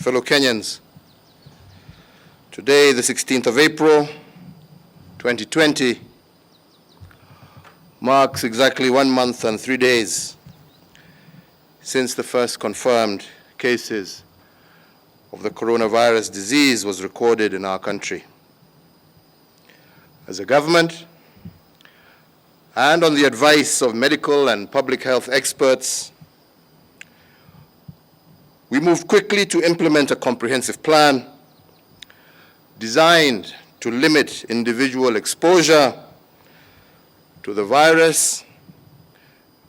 fellow Kenyans, today, the 16th of April, 2020, marks exactly 1 month and 3 days since the first confirmed cases of the coronavirus disease was recorded in our country. As a government, and on the advice of medical and public health experts, we moved quickly to implement a comprehensive plan designed to limit individual exposure to the virus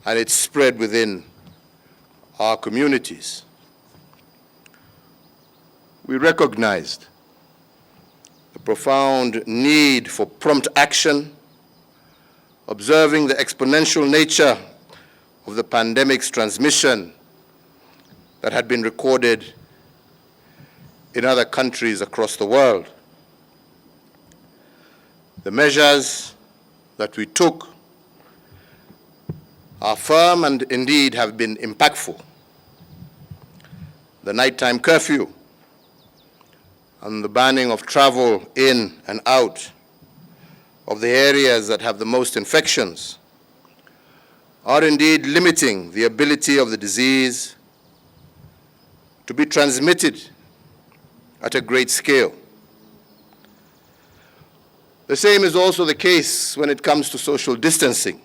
and its spread within our communities. We recognized the profound need for prompt action, observing the exponential nature of the pandemic's transmission that had been recorded in other countries across the world. The measures that we took are firm and indeed have been impactful. The nighttime curfew and the banning of travel in and out of the areas that have the most infections are indeed limiting the ability of the disease to be transmitted at a great scale. The same is also the case when it comes to social distancing.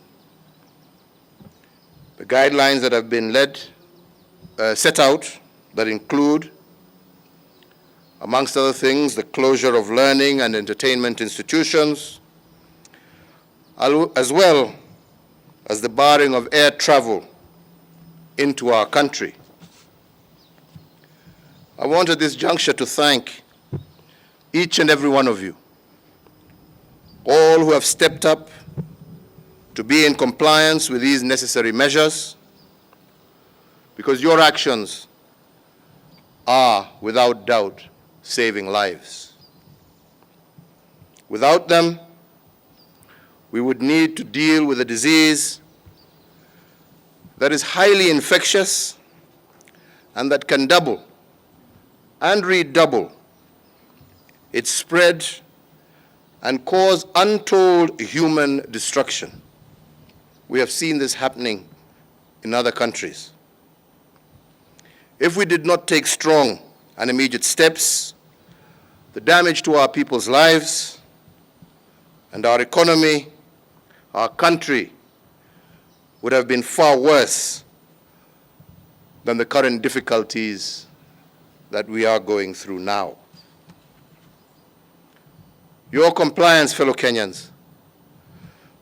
The guidelines that have been set out that include, amongst other things, the closure of learning and entertainment institutions, as well as the barring of air travel into our country. I want at this juncture to thank each and every one of you, all who have stepped up to be in compliance with these necessary measures, because your actions are, without doubt, saving lives. Without them, we would need to deal with a disease that is highly infectious and that can double and redouble its spread and cause untold human destruction. We have seen this happening in other countries. If we did not take strong and immediate steps, the damage to our people's lives and our economy, our country, would have been far worse than the current difficulties that we are going through now. Your compliance, fellow Kenyans,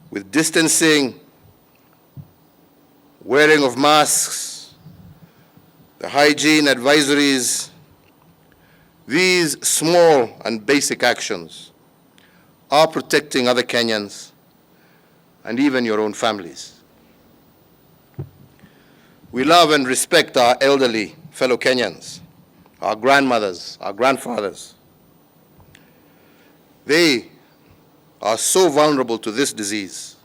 with distancing, wearing of masks, the hygiene advisories, these small and basic actions are protecting other Kenyans and even your own families. We love and respect our elderly fellow Kenyans, our grandmothers, our grandfathers. They are so vulnerable to this disease.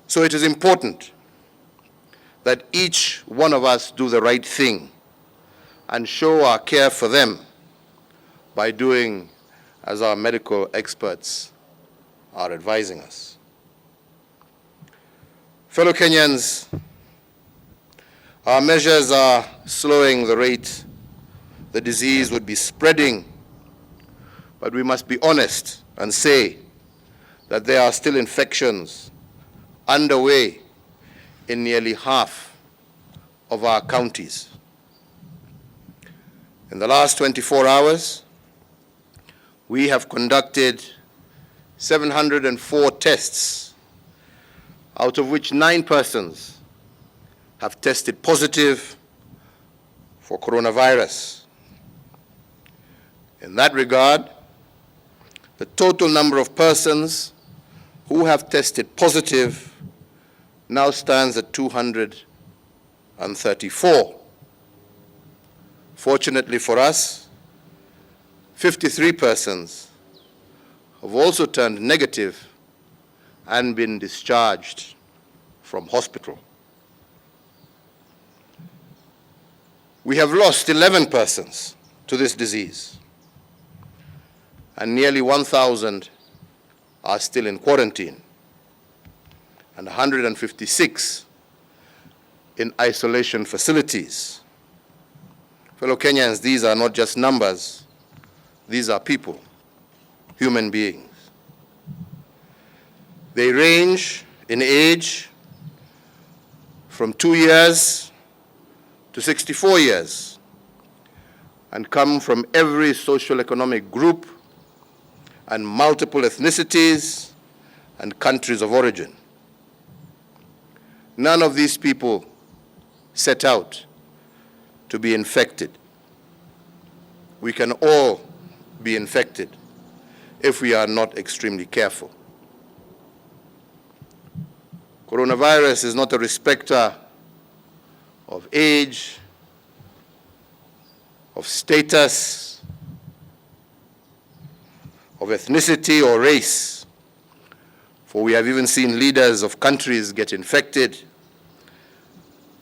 So it is important that each one of us do the right thing and show our care for them by doing as our medical experts are advising us. Fellow Kenyans, our measures are slowing the rate the disease would be spreading, but we must be honest and say that there are still infections underway in nearly half of our counties. In the last 24 hours, we have conducted 704 tests, out of which 9 persons have tested positive for coronavirus. In that regard, the total number of persons who have tested positive now stands at 234. Fortunately for us, 53 persons have also turned negative and been discharged from hospital. We have lost 11 persons to this disease, and nearly 1,000 are still in quarantine, and 156 in isolation facilities. Fellow Kenyans, these are not just numbers, these are people, human beings. They range in age from 2 years to 64 years and come from every socio-economic group and multiple ethnicities and countries of origin. None of these people set out to be infected. We can all be infected if we are not extremely careful. Coronavirus is not a respecter of age, of status, of ethnicity or race, for we have even seen leaders of countries get infected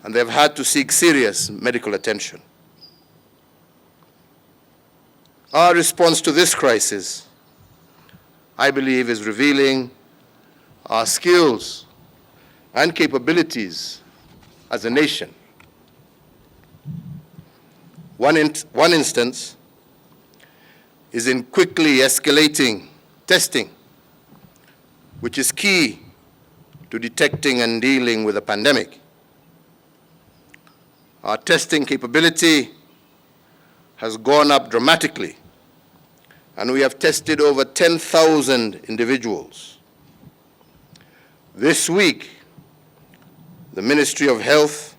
and they've had to seek serious medical attention. Our response to this crisis, I believe, is revealing our skills and capabilities as a nation. One instance is in quickly escalating testing, which is key to detecting and dealing with a pandemic. Our testing capability has gone up dramatically, and we have tested over 10,000 individuals. This week, the Ministry of Health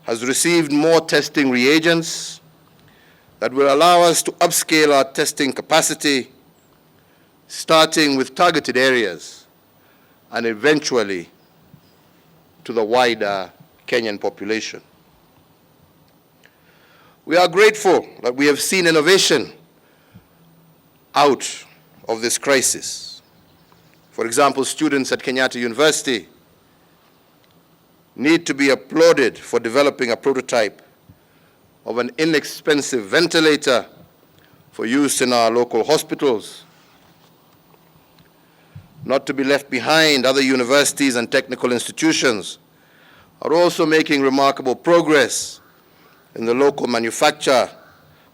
has received more testing reagents that will allow us to upscale our testing capacity, starting with targeted areas and eventually to the wider Kenyan population. We are grateful that we have seen innovation out of this crisis. For example, students at Kenyatta University need to be applauded for developing a prototype of an inexpensive ventilator for use in our local hospitals. Not to be left behind, other universities and technical institutions are also making remarkable progress in the local manufacture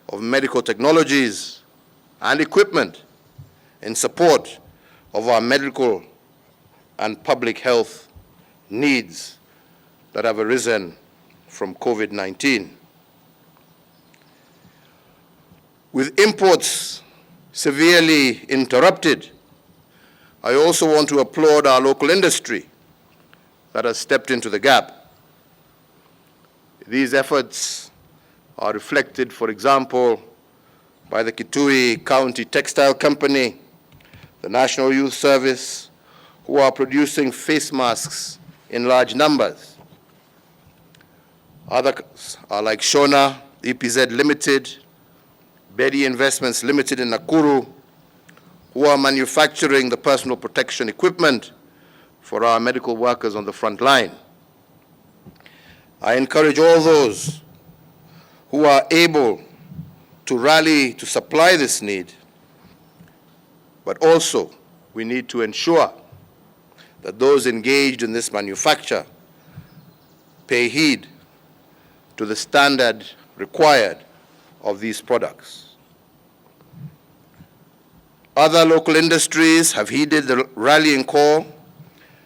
of medical technologies and equipment in support of our medical and public health needs that have arisen from COVID-19. With imports severely interrupted, I also want to applaud our local industry that has stepped into the gap. These efforts are reflected, for example, by the Kitui County Textile Company, the National Youth Service, who are producing face masks in large numbers. Others are like Shona, EPZ Limited, Bedi Investments Limited in Nakuru, who are manufacturing the personal protection equipment for our medical workers on the front line. I encourage all those who are able to rally to supply this need, but also we need to ensure that those engaged in this manufacture pay heed to the standard required of these products. Other local industries have heeded the rallying call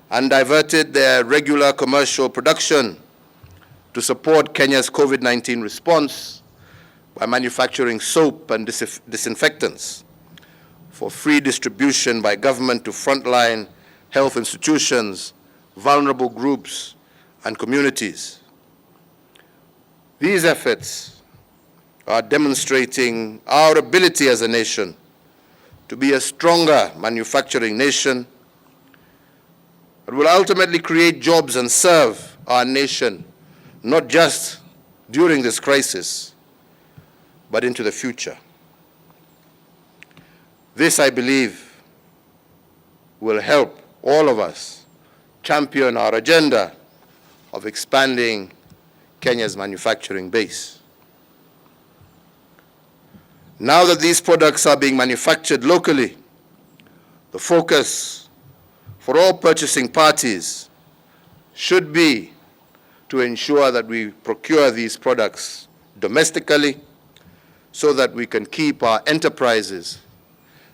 and diverted their regular commercial production to support Kenya's COVID-19 response by manufacturing soap and disinfectants for free distribution by government to frontline health institutions, vulnerable groups, and communities. These efforts are demonstrating our ability as a nation to be a stronger manufacturing nation that will ultimately create jobs and serve our nation, not just during this crisis, but into the future. This, I believe, will help all of us champion our agenda of expanding Kenya's manufacturing base. Now that these products are being manufactured locally, the focus for all purchasing parties should be to ensure that we procure these products domestically so that we can keep our enterprises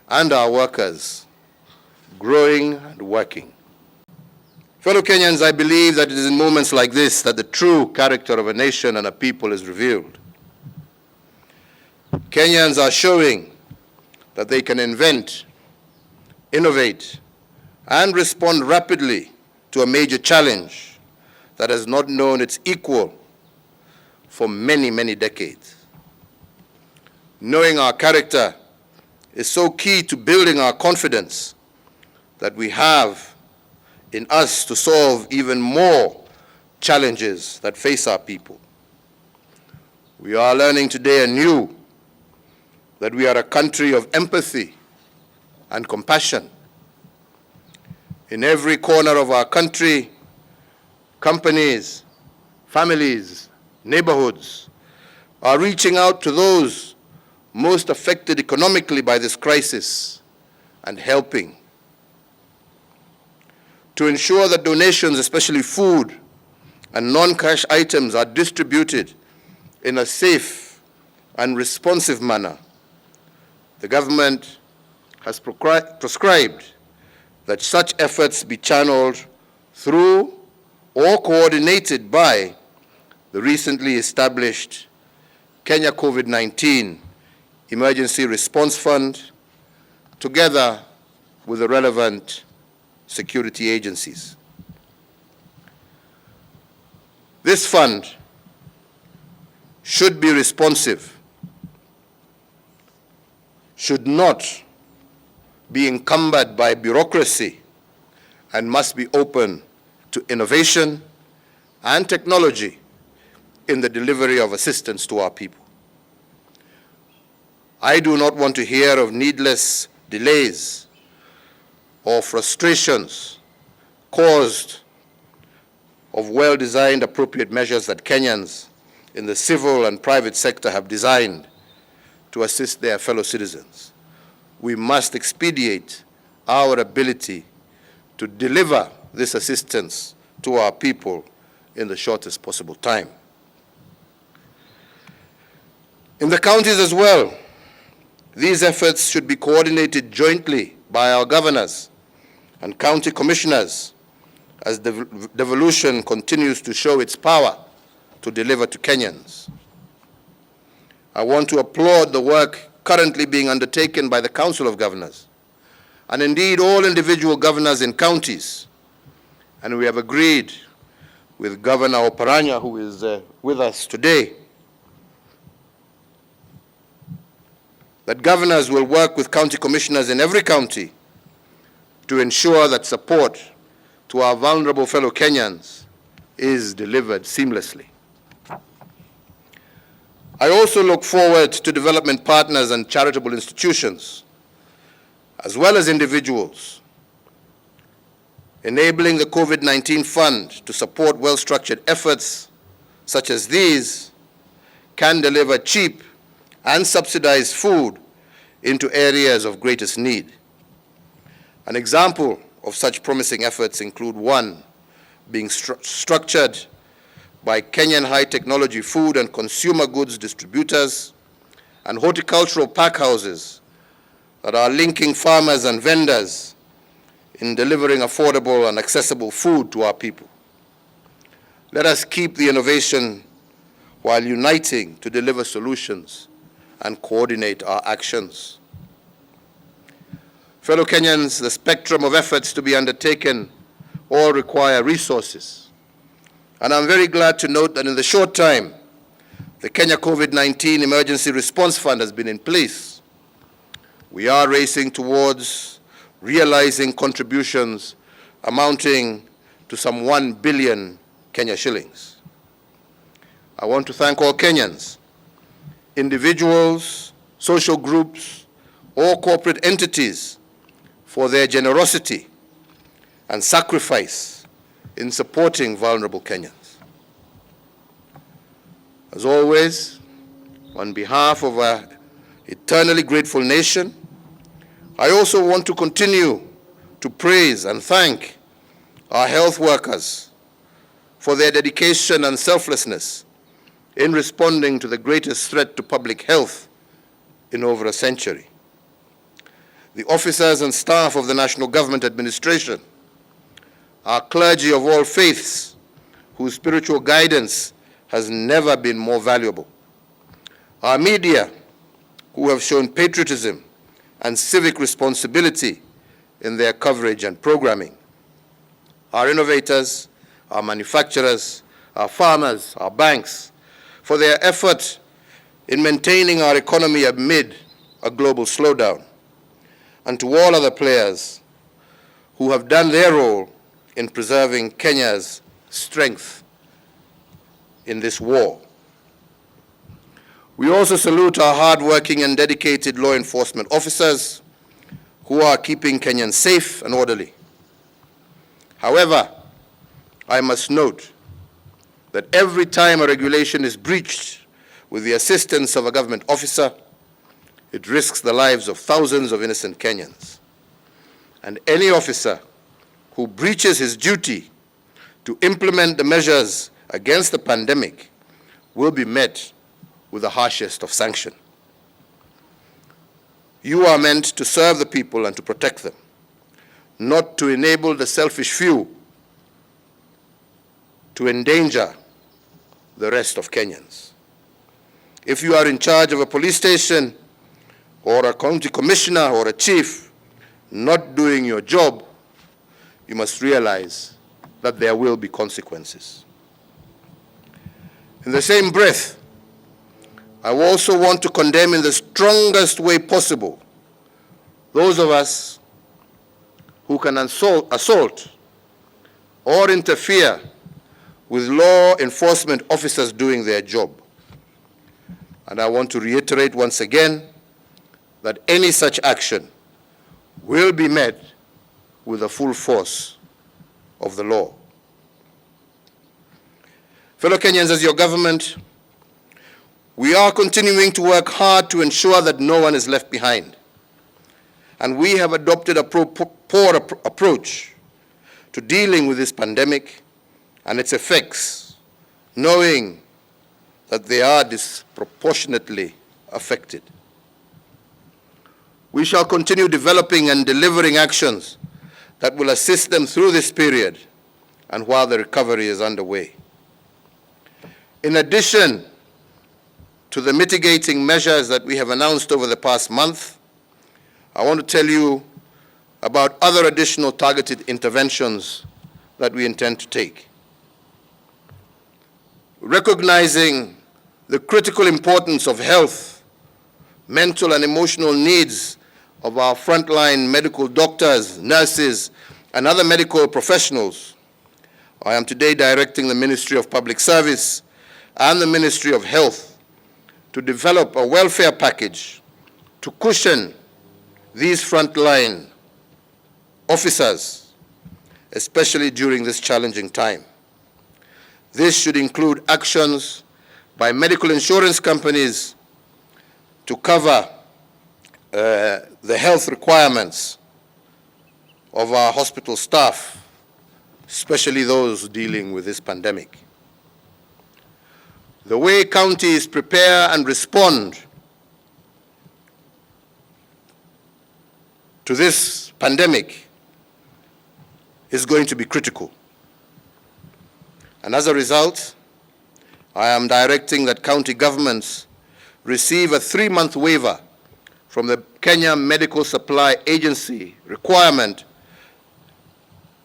and our workers growing and working. Fellow Kenyans, I believe that it is in moments like this that the true character of a nation and a people is revealed. Kenyans are showing that they can invent, innovate, and respond rapidly to a major challenge that has not known its equal for many, many decades. Knowing our character is so key to building our confidence that we have in us to solve even more challenges that face our people. We are learning today anew that we are a country of empathy and compassion. In every corner of our country, companies, families, neighborhoods are reaching out to those most affected economically by this crisis and helping. To ensure that donations, especially food and non-cash items, are distributed in a safe and responsive manner, the government has prescribed that such efforts be channeled through or coordinated by the recently established Kenya COVID-19 Emergency Response Fund, together with the relevant security agencies. This fund should be responsive, should not be encumbered by bureaucracy, and must be open to innovation and technology in the delivery of assistance to our people. I do not want to hear of needless delays or frustrations caused of well-designed appropriate measures that Kenyans in the civil and private sector have designed to assist their fellow citizens. We must expedite our ability to deliver this assistance to our people in the shortest possible time. In the counties as well, these efforts should be coordinated jointly by our governors and county commissioners as devolution continues to show its power to deliver to Kenyans. I want to applaud the work currently being undertaken by the Council of Governors and indeed all individual governors in counties. And we have agreed with Governor Oparanya, who is with us today, that governors will work with county commissioners in every county to ensure that support to our vulnerable fellow Kenyans is delivered seamlessly. I also look forward to development partners and charitable institutions, as well as individuals, enabling the COVID-19 fund to support well-structured efforts such as these can deliver cheap and subsidized food into areas of greatest need. An example of such promising efforts include one being structured by Kenyan high technology food and consumer goods distributors and horticultural pack houses that are linking farmers and vendors in delivering affordable and accessible food to our people. Let us keep the innovation while uniting to deliver solutions and coordinate our actions. Fellow Kenyans, the spectrum of efforts to be undertaken all require resources. And I'm very glad to note that in the short time, the Kenya COVID-19 Emergency Response Fund has been in place. We are racing towards realizing contributions amounting to some 1 billion Kenya shillings. I want to thank all Kenyans, individuals, social groups, or corporate entities for their generosity and sacrifice in supporting vulnerable Kenyans. As always, on behalf of our eternally grateful nation, I also want to continue to praise and thank our health workers for their dedication and selflessness in responding to the greatest threat to public health in over a century. The officers and staff of the National Government Administration, our clergy of all faiths, whose spiritual guidance has never been more valuable, our media, who have shown patriotism and civic responsibility in their coverage and programming, our innovators, our manufacturers, our farmers, our banks, for their effort in maintaining our economy amid a global slowdown, and to all other players who have done their role in preserving Kenya's strength in this war. We also salute our hard-working and dedicated law enforcement officers who are keeping Kenyans safe and orderly. However, I must note that every time a regulation is breached with the assistance of a government officer, it risks the lives of thousands of innocent Kenyans. And any officer who breaches his duty to implement the measures against the pandemic will be met with the harshest of sanction. You are meant to serve the people and to protect them, not to enable the selfish few to endanger the rest of Kenyans. If you are in charge of a police station or a county commissioner or a chief not doing your job, you must realize that there will be consequences. In the same breath, I also want to condemn in the strongest way possible those of us who can assault or interfere with law enforcement officers doing their job. And I want to reiterate once again that any such action will be met with the full force of the law. Fellow Kenyans, as your government, we are continuing to work hard to ensure that no one is left behind. And we have adopted a poor approach to dealing with this pandemic and its effects, knowing that they are disproportionately affected. We shall continue developing and delivering actions that will assist them through this period and while the recovery is underway. In addition to the mitigating measures that we have announced over the past month, I want to tell you about other additional targeted interventions that we intend to take. Recognizing the critical importance of health, mental and emotional needs of our frontline medical doctors, nurses, and other medical professionals, I am today directing the Ministry of Public Service and the Ministry of Health to develop a welfare package to cushion these frontline officers, especially during this challenging time. This should include actions by medical insurance companies to cover the health requirements of our hospital staff, especially those dealing with this pandemic. The way counties prepare and respond to this pandemic is going to be critical. And as a result, I am directing that county governments receive a 3-month waiver from the Kenya Medical Supply Agency requirement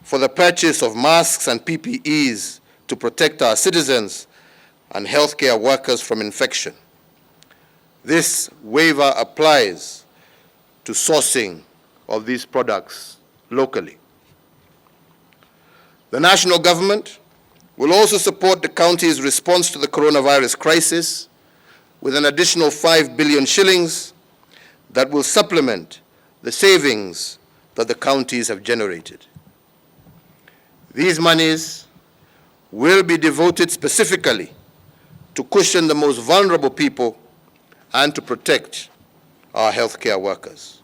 for the purchase of masks and PPEs to protect our citizens and healthcare workers from infection. This waiver applies to sourcing of these products locally. The national government will also support the county's response to the coronavirus crisis with an additional 5 billion shillings that will supplement the savings that the counties have generated. These monies will be devoted specifically to cushion the most vulnerable people and to protect our healthcare workers.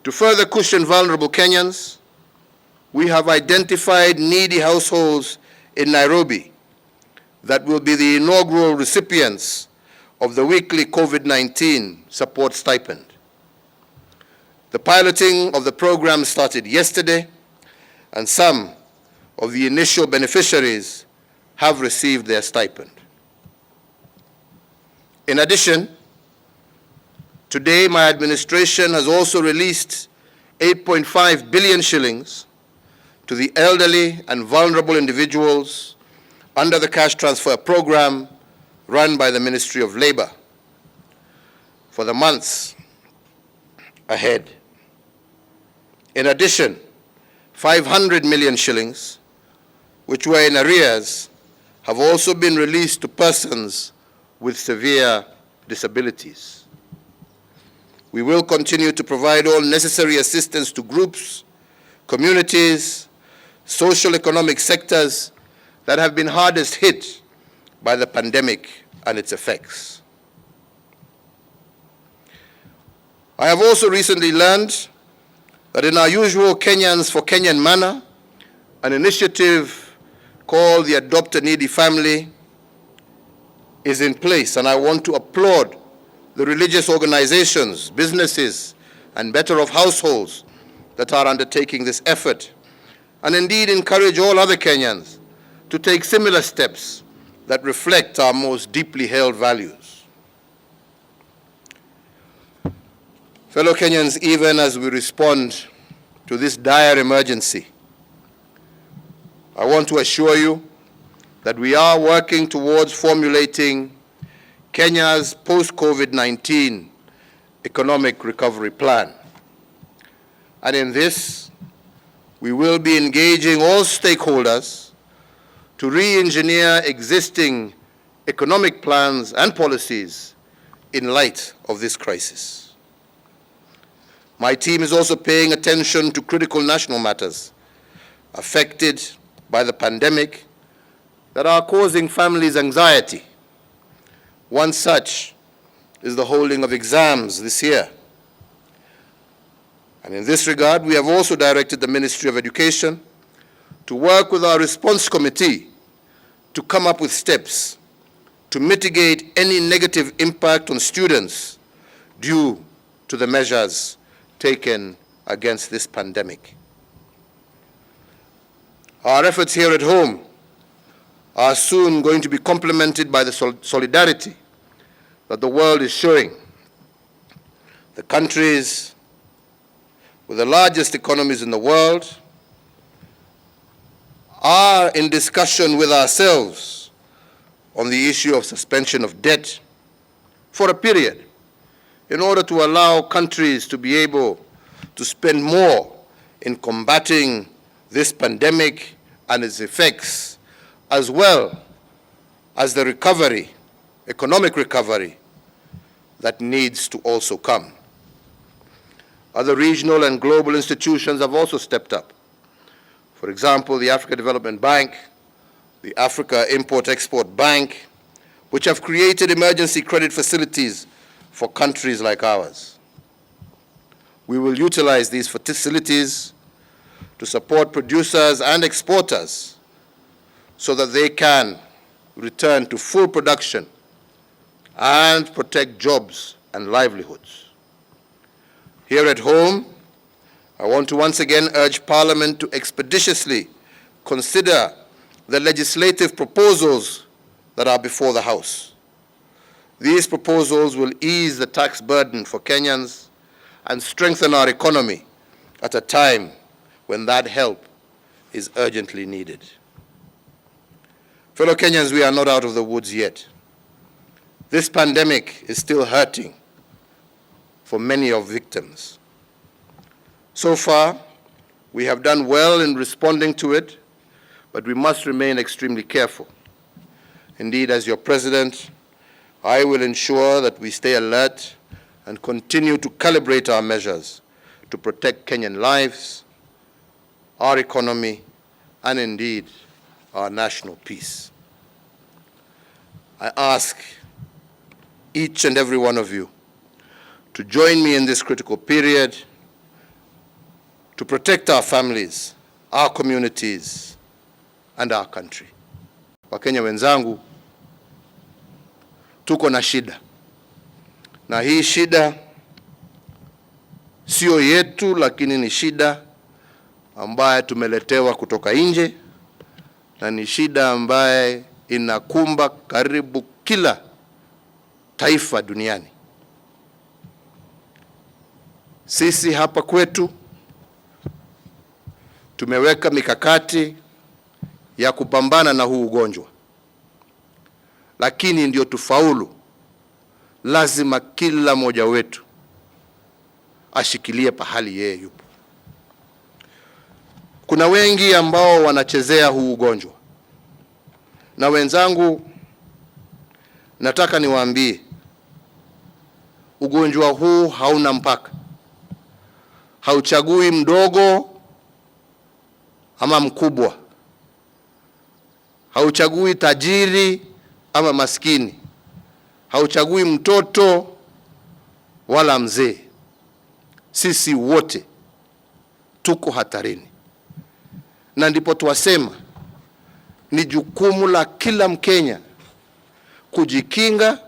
To further cushion vulnerable Kenyans, we have identified needy households in Nairobi that will be the inaugural recipients of the weekly COVID-19 support stipend. The piloting of the program started yesterday, and some of the initial beneficiaries have received their stipend. In addition, today my administration has also released 8.5 billion shillings to the elderly and vulnerable individuals under the cash transfer program run by the Ministry of Labor for the months ahead. In addition, 500 million shillings, which were in arrears, have also been released to persons with severe disabilities. We will continue to provide all necessary assistance to groups, communities, social economic sectors that have been hardest hit by the pandemic and its effects. I have also recently learned that in our usual Kenyans for Kenyan manner, an initiative called the Adopt a Needy Family is in place, and I want to applaud the religious organizations, businesses, and better off households that are undertaking this effort, and indeed encourage all other Kenyans to take similar steps that reflect our most deeply held values. Fellow Kenyans, even as we respond to this dire emergency, I want to assure you that we are working towards formulating Kenya's post-COVID-19 economic recovery plan. And in this, we will be engaging all stakeholders to re-engineer existing economic plans and policies in light of this crisis. My team is also paying attention to critical national matters affected by the pandemic that are causing families anxiety. One such is the holding of exams this year. And in this regard, we have also directed the Ministry of Education to work with our response committee to come up with steps to mitigate any negative impact on students due to the measures taken against this pandemic. Our efforts here at home are soon going to be complemented by the solidarity that the world is showing. The countries with the largest economies in the world are in discussion with ourselves on the issue of suspension of debt for a period in order to allow countries to be able to spend more in combating this pandemic and its effects, as well as the recovery, economic recovery, that needs to also come. Other regional and global institutions have also stepped up. For example, the Africa Development Bank, the Africa Import-Export Bank, which have created emergency credit facilities for countries like ours. We will utilize these facilities to support producers and exporters so that they can return to full production and protect jobs and livelihoods. Here at home, I want to once again urge Parliament to expeditiously consider the legislative proposals that are before the House. These proposals will ease the tax burden for Kenyans and strengthen our economy at a time when that help is urgently needed. Fellow Kenyans, we are not out of the woods yet. This pandemic is still hurting for many of victims. So far, we have done well in responding to it, but we must remain extremely careful. Indeed, as your president, I will ensure that we stay alert and continue to calibrate our measures to protect Kenyan lives, our economy, and indeed, our national peace. I ask each and every one of you to join me in this critical period to protect our families, our communities, and our country. Wakenya wenzangu, tuko na shida. Na hii shida sio yetu, lakini ni shida ambaye tumeletewa kutoka nje, na ni shida ambaye inakumba karibu kila taifa duniani. Sisi hapa kwetu tumeweka mikakati ya kupambana na huu ugonjwa, lakini ndio tufaulu, lazima kila mmoja wetu ashikilie pahali yeye yupo. Kuna wengi ambao wanachezea huu ugonjwa, na wenzangu, nataka niwaambie ugonjwa huu hauna mpaka, hauchagui mdogo ama mkubwa, hauchagui tajiri ama maskini, hauchagui mtoto wala mzee. Sisi wote tuko hatarini, na ndipo tuwasema ni jukumu la kila Mkenya kujikinga,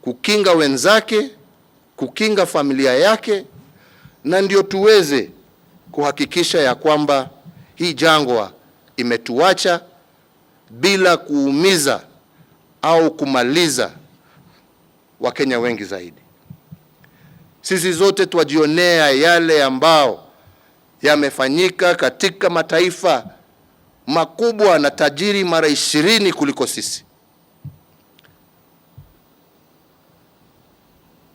kukinga wenzake, kukinga familia yake, na ndio tuweze kuhakikisha ya kwamba hii jangwa imetuacha bila kuumiza au kumaliza Wakenya wengi zaidi. Sisi zote twajionea yale ambao yamefanyika katika mataifa makubwa na tajiri mara 20 kuliko sisi.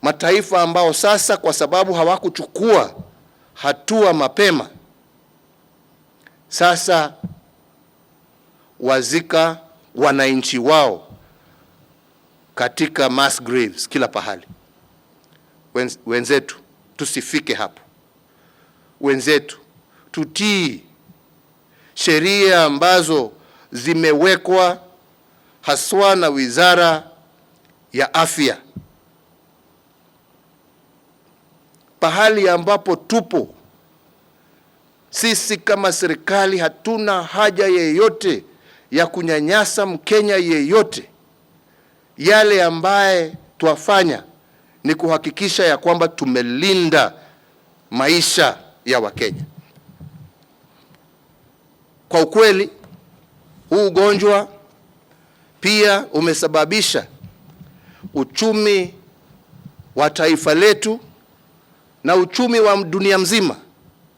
Mataifa ambao sasa kwa sababu hawakuchukua hatua mapema, sasa wazika wananchi wao katika mass graves kila pahali. Wenzetu, tusifike hapo. Wenzetu, tutii sheria ambazo zimewekwa haswa na Wizara ya Afya. Pahali ambapo tupo sisi kama serikali, hatuna haja yeyote ya kunyanyasa Mkenya yeyote. Yale ambaye tuwafanya ni kuhakikisha ya kwamba tumelinda maisha ya Wakenya. Kwa ukweli, huu ugonjwa pia umesababisha uchumi wa taifa letu na uchumi wa dunia mzima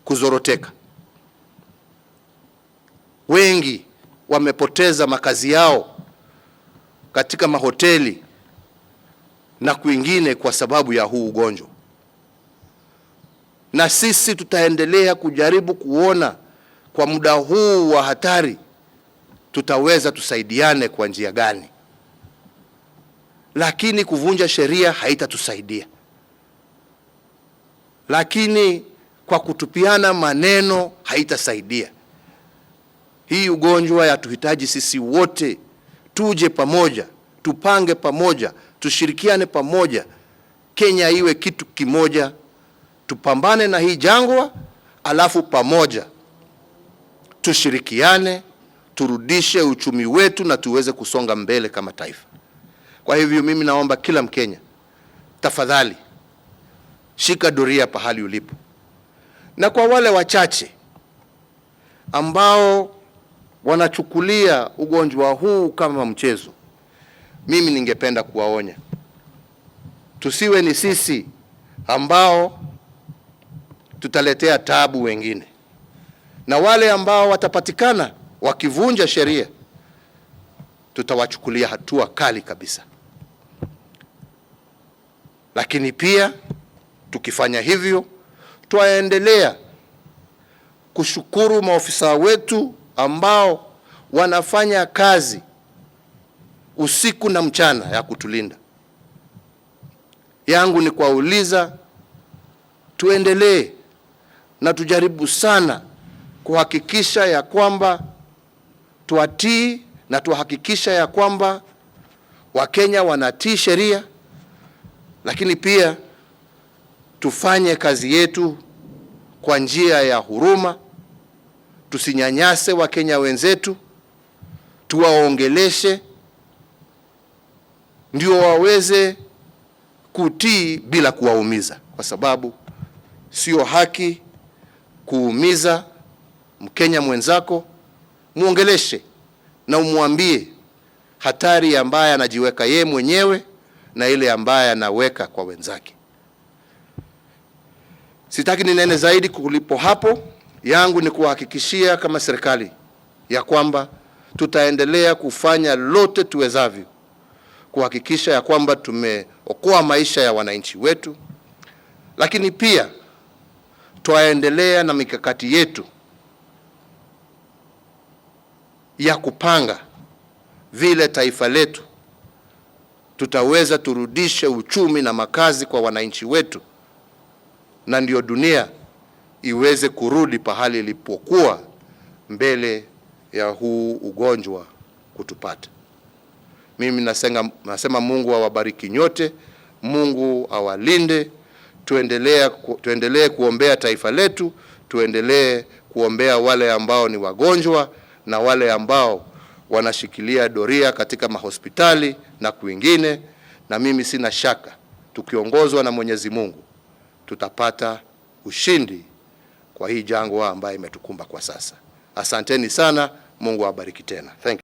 kuzoroteka. Wengi wamepoteza makazi yao katika mahoteli na kwingine kwa sababu ya huu ugonjwa. Na sisi tutaendelea kujaribu kuona kwa muda huu wa hatari tutaweza tusaidiane kwa njia gani. Lakini kuvunja sheria haitatusaidia. Lakini kwa kutupiana maneno haitasaidia. Hii ugonjwa yatuhitaji sisi wote tuje pamoja, tupange pamoja, tushirikiane pamoja. Kenya iwe kitu kimoja, tupambane na hii jangwa, alafu pamoja tushirikiane, turudishe uchumi wetu na tuweze kusonga mbele kama taifa. Kwa hivyo mimi naomba kila Mkenya, tafadhali shika doria pahali ulipo. Na kwa wale wachache ambao wanachukulia ugonjwa huu kama mchezo, mimi ningependa kuwaonya, tusiwe ni sisi ambao tutaletea tabu wengine. Na wale ambao watapatikana wakivunja sheria, tutawachukulia hatua kali kabisa. Lakini pia tukifanya hivyo, twaendelea kushukuru maofisa wetu ambao wanafanya kazi usiku na mchana ya kutulinda. Yangu ni kuwauliza tuendelee na tujaribu sana kuhakikisha ya kwamba tuatii na tuhakikisha ya kwamba Wakenya wanatii sheria, lakini pia tufanye kazi yetu kwa njia ya huruma. Tusinyanyase Wakenya wenzetu, tuwaongeleshe ndio waweze kutii bila kuwaumiza, kwa sababu sio haki kuumiza Mkenya mwenzako. Muongeleshe na umwambie hatari ambaye anajiweka ye mwenyewe na ile ambaye anaweka kwa wenzake. Sitaki ninene zaidi kulipo hapo. Yangu ni kuhakikishia kama serikali ya kwamba tutaendelea kufanya lote tuwezavyo kuhakikisha ya kwamba tumeokoa maisha ya wananchi wetu, lakini pia twaendelea na mikakati yetu ya kupanga vile taifa letu tutaweza turudishe uchumi na makazi kwa wananchi wetu, na ndio dunia iweze kurudi pahali ilipokuwa mbele ya huu ugonjwa kutupata. Mimi nasema Mungu awabariki nyote, Mungu awalinde. Tuendelee kuombea taifa letu, tuendelee kuombea wale ambao ni wagonjwa na wale ambao wanashikilia doria katika mahospitali na kwingine, na mimi sina shaka tukiongozwa na Mwenyezi Mungu tutapata ushindi kwa hii jangwa ambayo imetukumba kwa sasa. Asanteni sana, Mungu awabariki tena. Thank you.